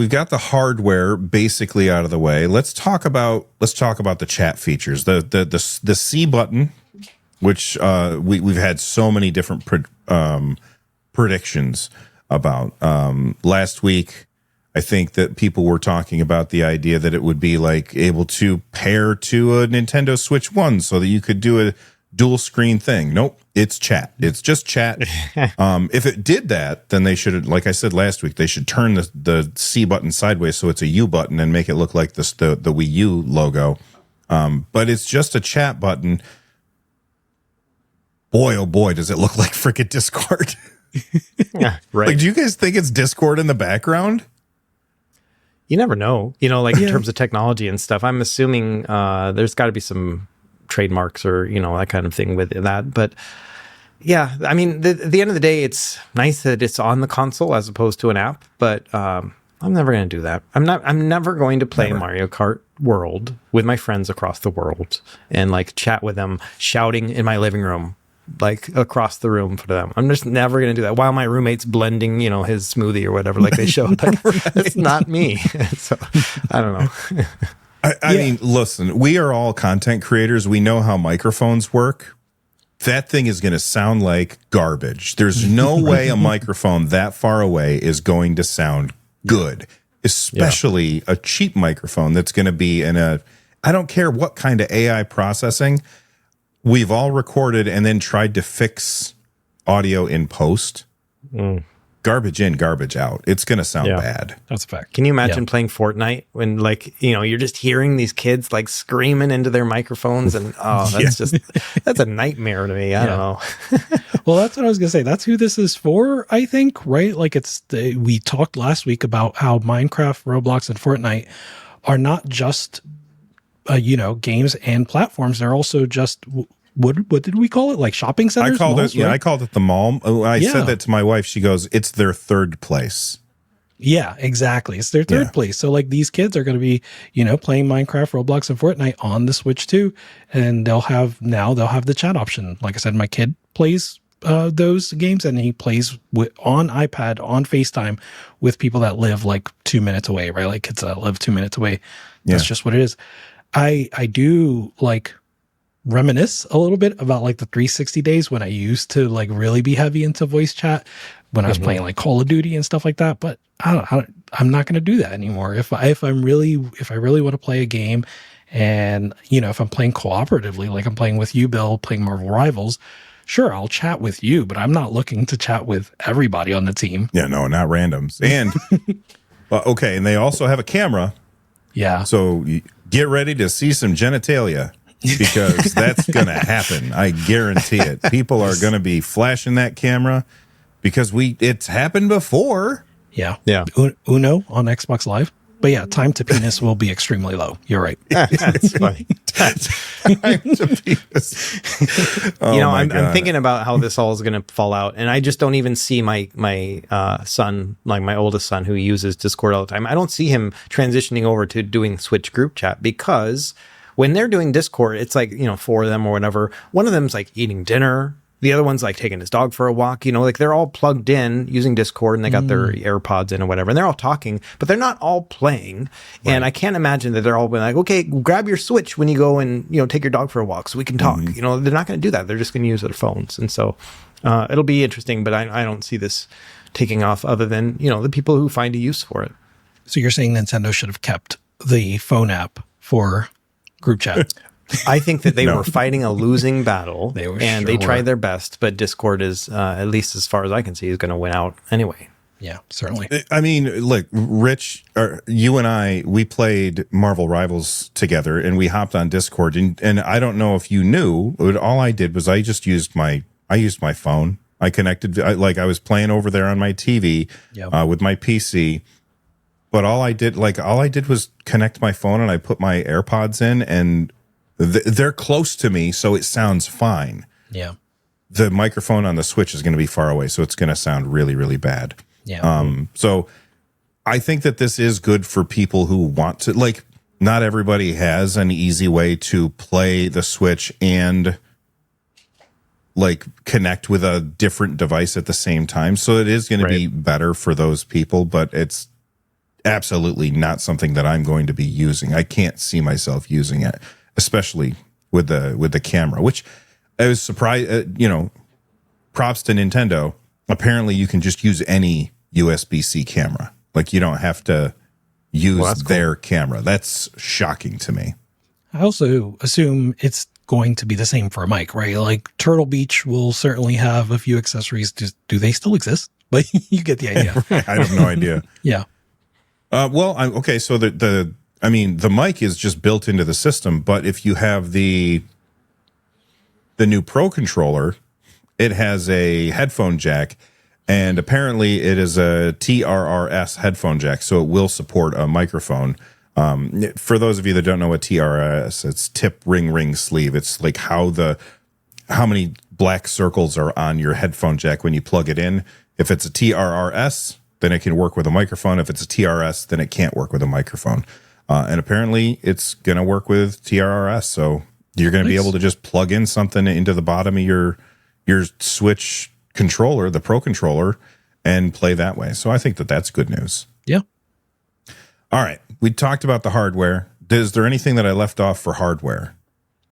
we've got the hardware basically out of the way. Let's talk about the chat features. The C button, which we've had so many different predictions about. Last week, I think that people were talking about the idea that it would be like able to pair to a Nintendo Switch 1 so that you could do a dual screen thing. Nope, it's chat. It's just chat. If it did that, then they should, like I said last week, they should turn the C button sideways so it's a U button and make it look like the Wii U logo. But it's just a chat button. Boy, oh boy, does it look like frickin' Discord. Yeah, right. Like, do you guys think it's Discord in the background? You never know. You know, like in terms of technology and stuff, I'm assuming there's got to be some trademarks or, you know, that kind of thing with that. But yeah, I mean, at the end of the day, it's nice that it's on the console as opposed to an app, but I'm never going to do that. I'm never going to play Mario Kart World with my friends across the world and like chat with them shouting in my living room, like across the room for them. I'm just never going to do that while my roommate's blending, you know, his smoothie or whatever, like they showed. Like, it's not me. So I don't know. I mean, listen, we are all content creators. We know how microphones work. That thing is going to sound like garbage. There's no way a microphone that far away is going to sound good, especially a cheap microphone that's going to be in a, I don't care what kind of AI processing. We've all recorded and then tried to fix audio in post. Garbage in, garbage out. It's going to sound bad. That's a fact. Can you imagine playing Fortnite when, like, you know, you're just hearing these kids like screaming into their microphones and that's a nightmare to me. I don't know. Well, that's what I was going to say. That's who this is for, I think, right? Like we talked last week about how Minecraft, Roblox, and Fortnite are not just, games and platforms. They're also just... What did we call it? Like shopping centers? I called it the mall. I said that to my wife. She goes, "It's their third place." Yeah, exactly. It's their third place. So like these kids are going to be, playing Minecraft, Roblox, and Fortnite on the Switch too, and they'll have the chat option. Like I said, my kid plays those games and he plays on iPad on FaceTime with people that live like 2 minutes away, right? Like kids that live 2 minutes away. That's just what it is. I do like reminisce a little bit about like the 360 days when I used to like really be heavy into voice chat when I was playing like Call of Duty and stuff like that. But I'm not going to do that anymore. If I really want to play a game and, if I'm playing cooperatively, like I'm playing with you, Bill, playing Marvel Rivals, sure, I'll chat with you, but I'm not looking to chat with everybody on the team. Yeah, no, not randoms. And okay. And they also have a camera. Yeah. So get ready to see some genitalia. Because that's going to happen. I guarantee it. People are going to be flashing that camera because it's happened before. Yeah. Uno on Xbox Live. But yeah, time to penis will be extremely low. You're right. That's funny. Time to penis. I'm thinking about how this all is going to fall out. And I just don't even see my son, like my oldest son who uses Discord all the time. I don't see him transitioning over to doing Switch group chat because when they're doing Discord, it's like, four of them or whatever. One of them's like eating dinner. The other one's like taking his dog for a walk. Like they're all plugged in using Discord and they got their AirPods in or whatever. And they're all talking, but they're not all playing. Right. And I can't imagine that they're all being like, okay, grab your Switch when you go and, take your dog for a walk so we can talk. They're not going to do that. They're just going to use their phones. And so it'll be interesting, but I don't see this taking off other than, the people who find a use for it. So you're saying Nintendo should have kept the phone app for group chat? I think that they were fighting a losing battle they tried their best, but Discord is, at least as far as I can see, is going to win out anyway. Yeah, certainly. I mean, look, Rich, you and I, we played Marvel Rivals together and we hopped on Discord and I don't know if you knew, but all I did was I used my phone. I connected, I was playing over there on my TV with my PC. But all I did was connect my phone and I put my AirPods in and they're close to me, so it sounds fine. Yeah. The microphone on the Switch is going to be far away, so it's going to sound really, really bad. Yeah. So I think that this is good for people who want to, like, not everybody has an easy way to play the Switch and like connect with a different device at the same time. So it is going to be better for those people, but it's absolutely not something that I'm going to be using. I can't see myself using it, especially with the camera, which I was surprised, props to Nintendo. Apparently you can just use any USB-C camera. Like you don't have to use their camera. That's shocking to me. I also assume it's going to be the same for a mic, right? Like Turtle Beach will certainly have a few accessories. Do they still exist? But you get the idea. I have no idea. Yeah. Okay. So the mic is just built into the system, but if you have the new Pro controller, it has a headphone jack, and apparently it is a TRRS headphone jack, so it will support a microphone. For those of you that don't know what TRRS, it's tip ring sleeve. It's like how many black circles are on your headphone jack when you plug it in. If it's a TRRS, then it can work with a microphone. If it's a TRS, then it can't work with a microphone. And apparently it's going to work with TRRS. So you're going to be able to just plug in something into the bottom of your Switch controller, the Pro controller, and play that way. So I think that's good news. Yeah. All right. We talked about the hardware. Is there anything that I left off for hardware?